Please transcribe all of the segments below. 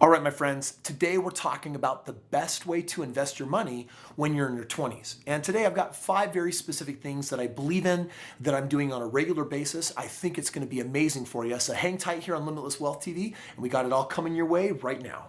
All right, my friends, today we're talking about the best way to invest your money when you're in your 20s. And today I've got 5 very specific things that I believe in, that I'm doing on a regular basis. I think it's going to be amazing for you. So hang tight here on Limitless Wealth TV, and we got it all coming your way right now.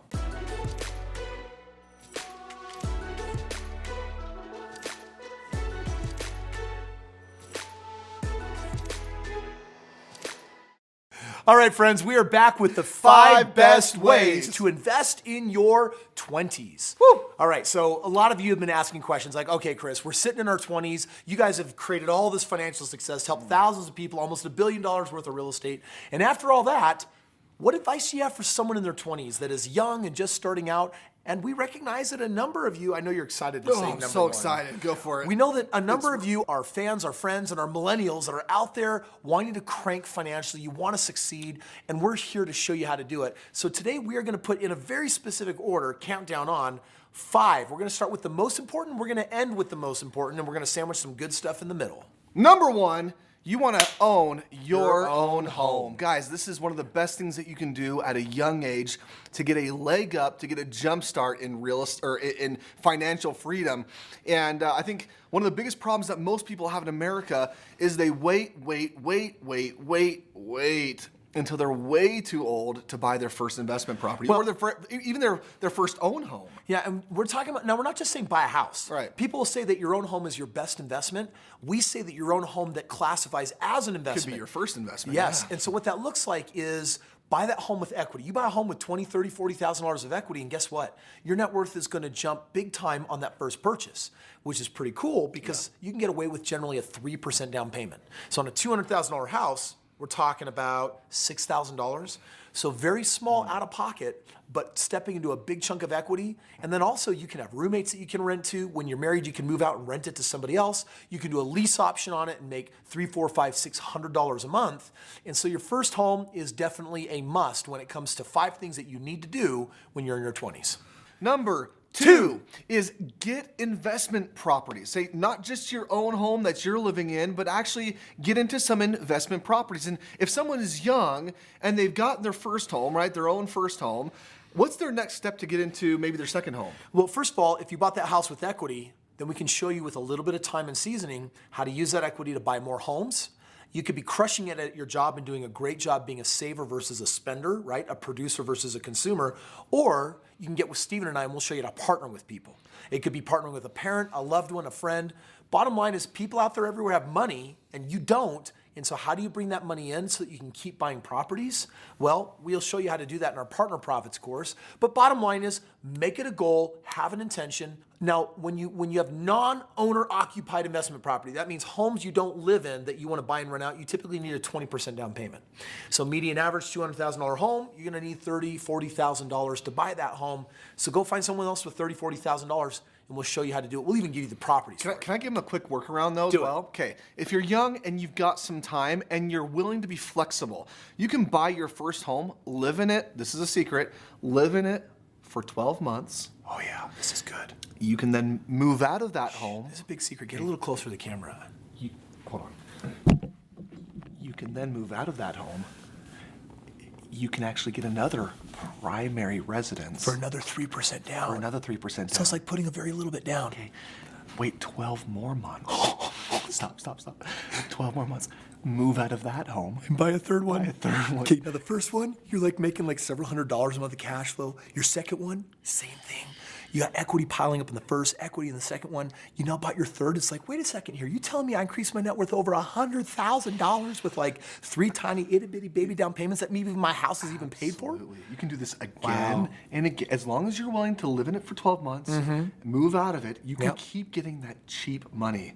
All right, friends, we are back with the 5 best ways to invest in your 20s. Woo! All right, so a lot of you have been asking questions like, okay, Kris, we're sitting in our 20s. You guys have created all this financial success, helped thousands of people, almost $1 billion worth of real estate. And after all that, what advice do you have for someone in their 20s that is young and just starting out? And we recognize that a number of you, I know you're excited to say number one. I'm so excited. Go for it. We know that a number of you are fans, our friends, and our millennials that are out there wanting to crank financially. You want to succeed, and we're here to show you how to do it. So today we are going to put in a very specific order, countdown on 5. We're going to start with the most important, we're going to end with the most important, and we're going to sandwich some good stuff in the middle. Number 1, you want to own your own home. Guys, this is one of the best things that you can do at a young age to get a leg up, to get a jump start in real estate or in financial freedom. And I think one of the biggest problems that most people have in America is they wait until they're way too old to buy their first investment property, or even their first own home. Yeah, and we're talking about, now we're not just saying buy a house. Right. People will say that your own home is your best investment. We say that your own home that classifies as an investment. Could be your first investment. Yes, yeah. And so what that looks like is buy that home with equity. You buy a home with $20,000, $30,000, $40,000 of equity, and guess what? Your net worth is gonna jump big time on that first purchase, which is pretty cool because you can get away with generally a 3% down payment. So on a $200,000 house, we're talking about $6,000. So very small out of pocket, but stepping into a big chunk of equity. And then also you can have roommates that you can rent to. When you're married, you can move out and rent it to somebody else. You can do a lease option on it and make $300, $400, $500, $600 a month. And so your first home is definitely a must when it comes to 5 things that you need to do when you're in your 20s. Number 2 is get investment properties. Say not just your own home that you're living in, but actually get into some investment properties. And if someone is young and they've gotten their first home, right, their own first home, what's their next step to get into maybe their second home? Well, first of all, if you bought that house with equity, then we can show you with a little bit of time and seasoning how to use that equity to buy more homes. You could be crushing it at your job and doing a great job being a saver versus a spender, right? A producer versus a consumer. Or you can get with Steven and I, and we'll show you how to partner with people. It could be partnering with a parent, a loved one, a friend. Bottom line is people out there everywhere have money and you don't. And so how do you bring that money in so that you can keep buying properties? Well, we'll show you how to do that in our Partner Profits course. But bottom line is make it a goal, have an intention. Now, when you have non-owner occupied investment property, that means homes you don't live in that you want to buy and rent out, you typically need a 20% down payment. So median average $200,000 home, you're going to need $30,000, $40,000 to buy that home. So go find someone else with $30,000, $40,000 and we'll show you how to do it. We'll even give you the properties. Can I give them a quick workaround though as well? Okay, if you're young and you've got some time and you're willing to be flexible, you can buy your first home, live in it, this is a secret, live in it for 12 months. Oh yeah, this is good. You can then move out of that home. This is a big secret. Get a little closer to the camera. Hold on. You can then move out of that home. You can actually get another primary residence. For another 3% down. For another 3% down. Sounds like putting a very little bit down. Okay. Wait 12 more months. Stop. 12 more months. Move out of that home. And buy a third one. Buy a third one. Okay, now the first one, you're like making like several $100s a month of cash flow. Your second one, same thing. You got equity piling up in the first, equity in the second one. You now bought your third. It's like, wait a second here. You telling me I increased my net worth over $100,000 with like 3 tiny itty bitty baby down payments that maybe my house is even paid for? Absolutely. You can do this again and again. As long as you're willing to live in it for 12 months, move out of it, you can keep getting that cheap money.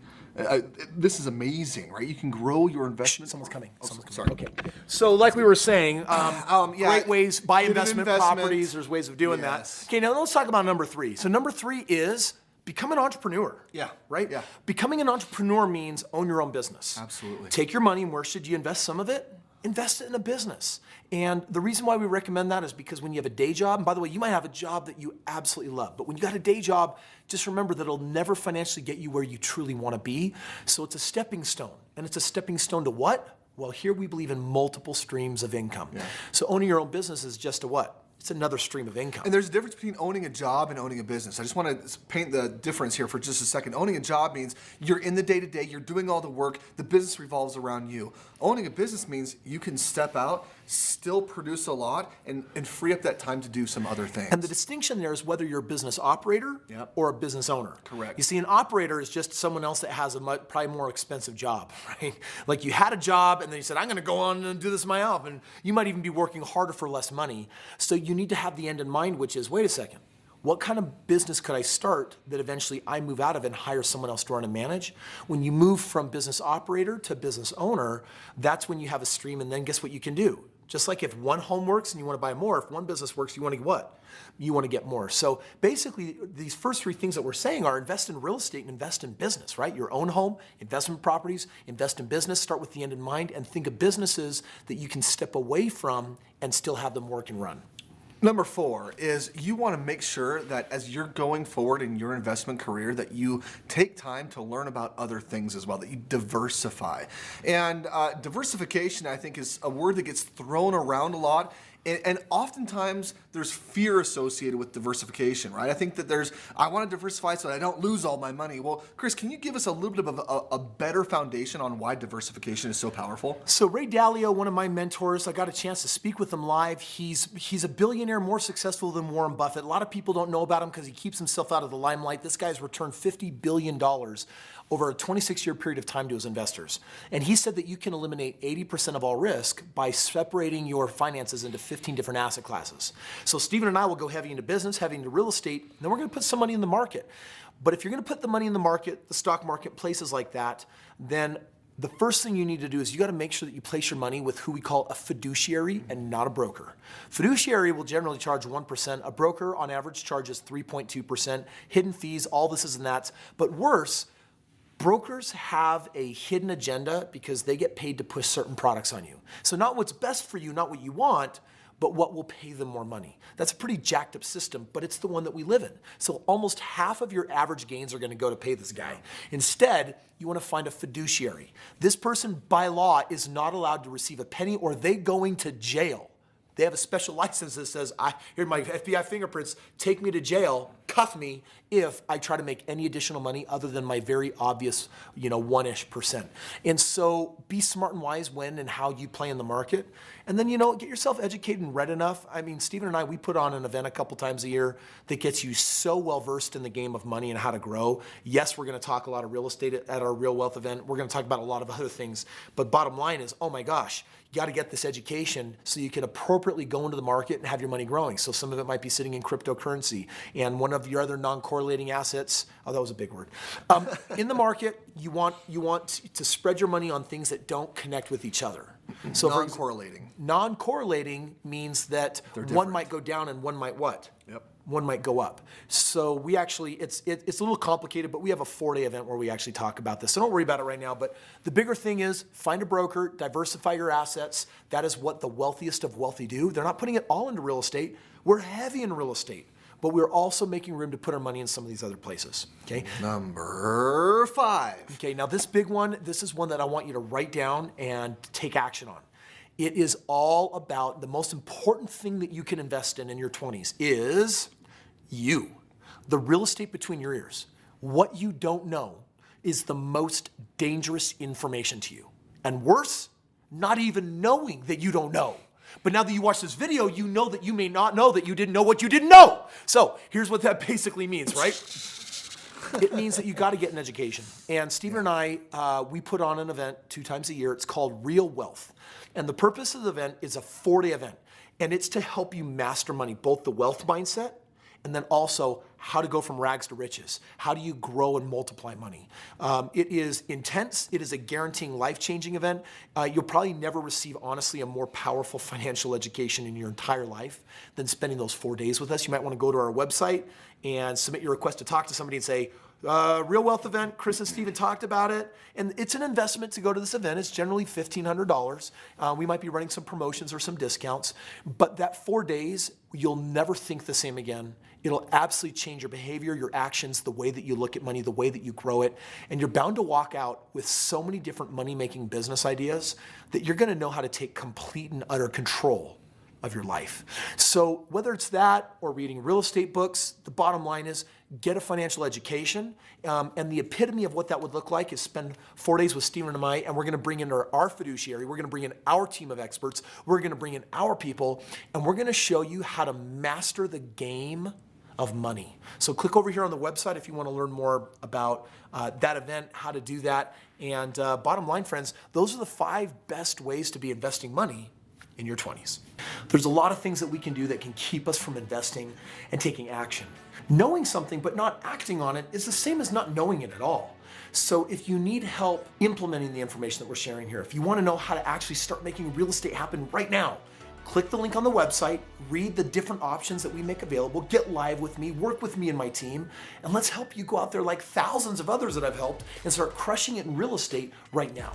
This is amazing, right? You can grow your investment. Someone's coming. Sorry. Okay. So like we were saying, great ways, buy Get an investment properties. There's ways of doing that. Okay, now let's talk about number 3. So number 3 is become an entrepreneur. Yeah. Right? Yeah. Becoming an entrepreneur means own your own business. Absolutely. Take your money and where should you invest some of it? Invest it in a business. And the reason why we recommend that is because when you have a day job, and by the way, you might have a job that you absolutely love, but when you got a day job, just remember that it'll never financially get you where you truly want to be. So it's a stepping stone. And it's a stepping stone to what? Well, here we believe in multiple streams of income. Yeah. So owning your own business is just a what? It's another stream of income. And there's a difference between owning a job and owning a business. I just want to paint the difference here for just a second. Owning a job means you're in the day-to-day, you're doing all the work, the business revolves around you. Owning a business means you can step out, still produce a lot, and free up that time to do some other things. And the distinction there is whether you're a business operator or a business owner. Correct. You see, an operator is just someone else that has a probably more expensive job, right? Like you had a job and then you said, I'm going to go on and do this myself. And you might even be working harder for less money. So you need to have the end in mind, which is, wait a second, what kind of business could I start that eventually I move out of and hire someone else to run and manage? When you move from business operator to business owner, that's when you have a stream, and then guess what you can do? Just like if one home works and you want to buy more, if one business works, you want to get what? You want to get more. So basically, these first three things that we're saying are invest in real estate and invest in business, right? Your own home, investment properties, invest in business, start with the end in mind, and think of businesses that you can step away from and still have them work and run. Number 4 is you want to make sure that as you're going forward in your investment career that you take time to learn about other things as well, that you diversify. And diversification, I think, is a word that gets thrown around a lot. And oftentimes there's fear associated with diversification, right? I think that I want to diversify so that I don't lose all my money. Well, Kris, can you give us a little bit of a better foundation on why diversification is so powerful? So Ray Dalio, one of my mentors, I got a chance to speak with him live. He's a billionaire, more successful than Warren Buffett. A lot of people don't know about him because he keeps himself out of the limelight. This guy's returned $50 billion over a 26-year period of time to his investors. And he said that you can eliminate 80% of all risk by separating your finances into 15 different asset classes. So Stephen and I will go heavy into business, heavy into real estate, and then we're going to put some money in the market. But if you're going to put the money in the market, the stock market, places like that, then the first thing you need to do is you got to make sure that you place your money with who we call a fiduciary and not a broker. Fiduciary will generally charge 1%. A broker on average charges 3.2%. Hidden fees, all this is and that's. But worse, brokers have a hidden agenda because they get paid to push certain products on you. So not what's best for you, not what you want, but what will pay them more money. That's a pretty jacked up system, but it's the one that we live in. So almost half of your average gains are going to go to pay this guy. Instead, you want to find a fiduciary. This person by law is not allowed to receive a penny or they going to jail. They have a special license that says, here are my FBI fingerprints, take me to jail, cuff me if I try to make any additional money other than my very obvious, 1-ish%. And so be smart and wise when and how you play in the market. And then, get yourself educated and read enough. I mean, Stephen and I, we put on an event a couple times a year that gets you so well versed in the game of money and how to grow. Yes, we're going to talk a lot of real estate at our Real Wealth event. We're going to talk about a lot of other things. But bottom line is, oh my gosh, you got to get this education so you can appropriately go into the market and have your money growing. So some of it might be sitting in cryptocurrency and one of your other non-correlating assets. Oh, that was a big word. In the market, you want to spread your money on things that don't connect with each other. So non-correlating. Non-correlating means that one might go down and one might what? Yep. One might go up. So we actually, it's a little complicated, but we have a 4-day event where we actually talk about this. So don't worry about it right now, but the bigger thing is find a broker, diversify your assets. That is what the wealthiest of wealthy do. They're not putting it all into real estate. We're heavy in real estate, but we're also making room to put our money in some of these other places, okay? Number 5. Okay, now this big one, this is one that I want you to write down and take action on. It is all about the most important thing that you can invest in your 20s is you. The real estate between your ears. What you don't know is the most dangerous information to you. And worse, not even knowing that you don't know. But now that you watch this video, you know that you may not know that you didn't know what you didn't know. So here's what that basically means, right? It means that you got to get an education. And Stephen and I, we put on an event 2 times a year. It's called Real Wealth. And the purpose of the event is a 4-day event. And it's to help you master money, both the wealth mindset and then also how to go from rags to riches. How do you grow and multiply money? It is intense. It is a guaranteeing life-changing event. You'll probably never receive, honestly, a more powerful financial education in your entire life than spending those 4 days with us. You might want to go to our website and submit your request to talk to somebody and say, Real Wealth event, Kris and Stephen talked about it. And it's an investment to go to this event. It's generally $1,500. We might be running some promotions or some discounts. But that 4 days, you'll never think the same again. It'll absolutely change your behavior, your actions, the way that you look at money, the way that you grow it. And you're bound to walk out with so many different money-making business ideas that you're going to know how to take complete and utter control of your life. So whether it's that or reading real estate books, the bottom line is get a financial education. And the epitome of what that would look like is spend 4 days with Steven and I, and we're gonna bring in our fiduciary, we're gonna bring in our team of experts, we're gonna bring in our people, and we're gonna show you how to master the game of money. So click over here on the website if you want to learn more about that event, how to do that. And bottom line, friends, those are the 5 best ways to be investing money in your 20s. There's a lot of things that we can do that can keep us from investing and taking action. Knowing something but not acting on it is the same as not knowing it at all. So if you need help implementing the information that we're sharing here, if you want to know how to actually start making real estate happen right now, click the link on the website, read the different options that we make available, get live with me, work with me and my team, and let's help you go out there like thousands of others that I've helped and start crushing it in real estate right now.